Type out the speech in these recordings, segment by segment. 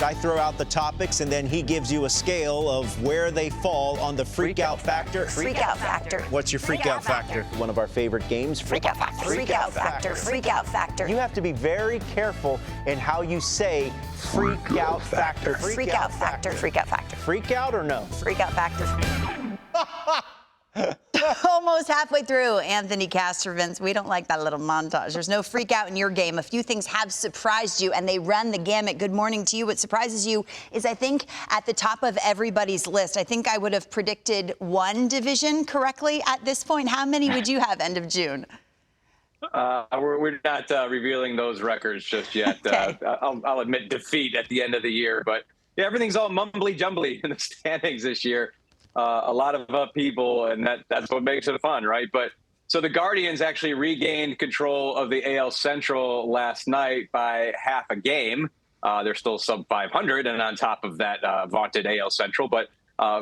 I throw out the topics, and then he gives you a scale of where they fall on the freak out factor. Freak out factor. What's your freak out factor? One of our favorite games. Freak out factor. Freak out factor. Freak out factor. You have to be very careful in how you say freak out factor. Freak out factor. Freak out factor. Freak out or no? Freak out factor. Almost halfway through, Anthony Castrovince. We don't like that little montage. There's no freak out in your game. A few things have surprised you, and they run the gamut. Good morning to you. What surprises you is, I think, at the top of everybody's list. I think I would have predicted one division correctly at this point. How many would you have end of June? We're not revealing those records just yet. Okay. I'll admit defeat at the end of the year, but yeah, everything's all mumbly-jumbly in the standings this year. A lot of upheaval, and that's what makes it fun, right? But so the Guardians actually regained control of the AL Central last night by half a game. They're still sub 500 and on top of that vaunted AL Central. But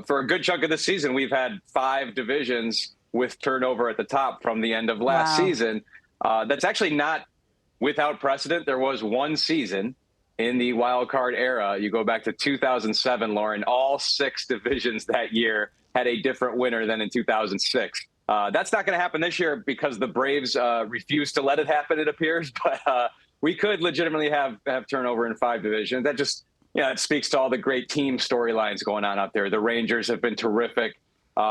for a good chunk of the season, we've had 5 divisions with turnover at the top from the end of last season. That's actually not without precedent. There was one season in the wild card era. You go back to 2007, Lauren, all 6 divisions that year had a different winner than in 2006. That's not going to happen this year because the Braves refused to let it happen, it appears. But we could legitimately have turnover in 5 divisions. That just, it speaks to all the great team storylines going on out there. The Rangers have been terrific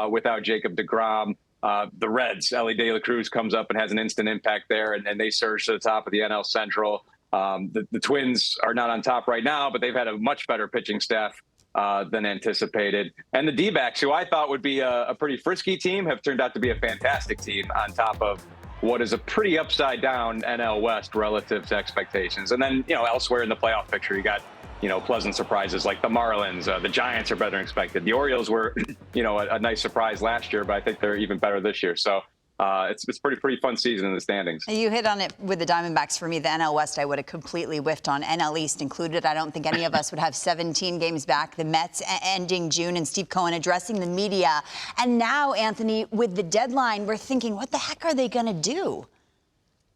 without Jacob deGrom. The Reds, Ellie De La Cruz comes up and has an instant impact there, and they surge to the top of the NL Central. The Twins are not on top right now, but they've had a much better pitching staff than anticipated. And the D-backs, who I thought would be a pretty frisky team, have turned out to be a fantastic team on top of what is a pretty upside down NL West relative to expectations. And then, elsewhere in the playoff picture, you got, pleasant surprises like the Marlins. The Giants are better than expected. The Orioles were, a nice surprise last year, but I think they're even better this year. So it's pretty fun season in the standings. You hit on it with the Diamondbacks. For me, the NL West I would have completely whiffed on, NL East included. I don't think any of us would have 17 games back. The Mets ending June, and Steve Cohen addressing the media. And now, Anthony, with the deadline, we're thinking, what the heck are they going to do?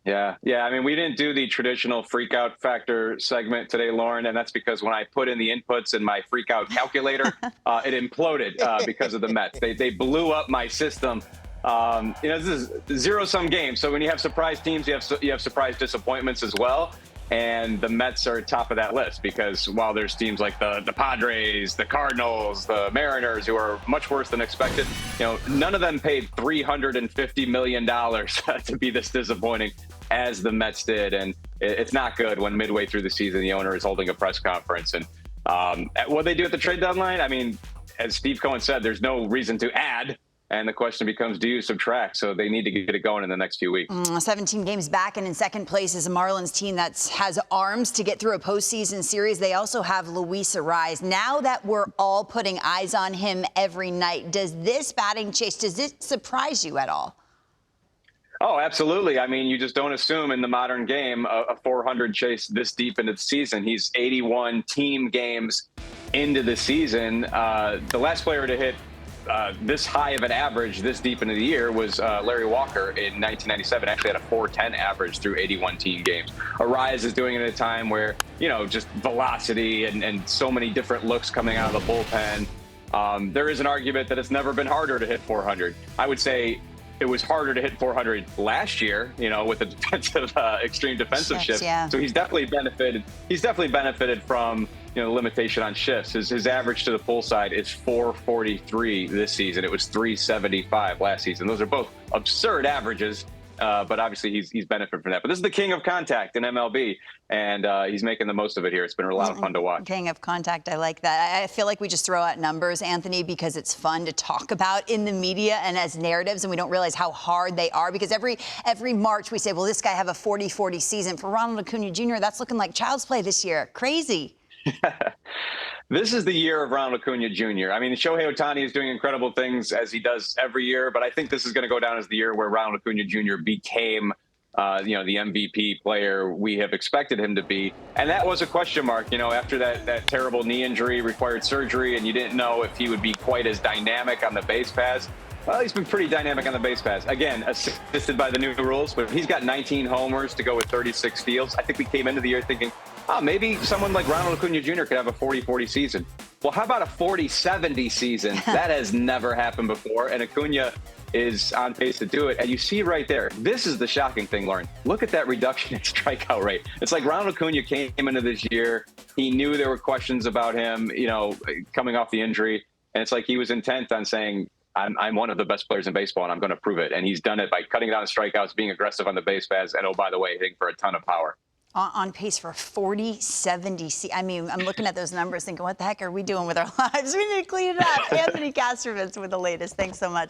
Yeah. I mean, we didn't do the traditional freak out factor segment today, Lauren, and that's because when I put in the inputs in my freak out calculator, it imploded because of the Mets. They blew up my system. This is a zero-sum game. So when you have surprise teams, you have surprise disappointments as well. And the Mets are top of that list because while there's teams like the Padres, the Cardinals, the Mariners, who are much worse than expected, none of them paid $350 million to be this disappointing as the Mets did. And it's not good when midway through the season, the owner is holding a press conference. And what they do at the trade deadline, I mean, as Steve Cohen said, there's no reason to add. And the question becomes, do you subtract? So they need to get it going in the next few weeks. 17 games back, and in second place is a Marlins team that has arms to get through a postseason series. They also have Luis Ariz. Now that we're all putting eyes on him every night, does this batting chase, does it surprise you at all? Oh, absolutely. I mean, you just don't assume in the modern game a 400 chase this deep into the season. He's 81 team games into the season. The last player to hit this high of an average this deep into the year was Larry Walker in 1997. Actually had a 410 average through 81 team games. Ariz is doing it at a time where, just velocity and so many different looks coming out of the bullpen. There is an argument that it's never been harder to hit 400. I would say it was harder to hit 400 last year, with the defensive, extreme defensive shifts. Yeah. So he's definitely benefited from, the limitation on shifts. His average to the pull side is 443 this season. It was 375 last season. Those are both absurd averages, but obviously he's benefited from that. But this is the king of contact in MLB, and he's making the most of it here. It's been a lot of fun to watch. King of contact, I like that. I feel like we just throw out numbers, Anthony, because it's fun to talk about in the media and as narratives, and we don't realize how hard they are. Because every March we say, well, this guy have a 40-40 season. For Ronald Acuna Jr., that's looking like child's play this year. Crazy. This is the year of Ronald Acuna Jr. I mean, Shohei Ohtani is doing incredible things as he does every year, but I think this is going to go down as the year where Ronald Acuna Jr. became, the MVP player we have expected him to be. And that was a question mark, after that terrible knee injury, required surgery, and you didn't know if he would be quite as dynamic on the base paths. Well, he's been pretty dynamic on the base paths. Again, assisted by the new rules, but he's got 19 homers to go with 36 steals. I think we came into the year thinking, Oh, maybe someone like Ronald Acuna Jr. could have a 40-40 season. Well, how about a 40-70 season? That has never happened before, and Acuna is on pace to do it. And you see right there, this is the shocking thing, Lauren. Look at that reduction in strikeout rate. It's like Ronald Acuna came into this year. He knew there were questions about him, coming off the injury. And it's like he was intent on saying, I'm one of the best players in baseball, and I'm going to prove it. And he's done it by cutting down strikeouts, being aggressive on the base paths, and, oh, by the way, hitting for a ton of power. On pace for 40-70. I mean, I'm looking at those numbers thinking, what the heck are we doing with our lives? We need to clean it up. Anthony Castrovince with the latest. Thanks so much.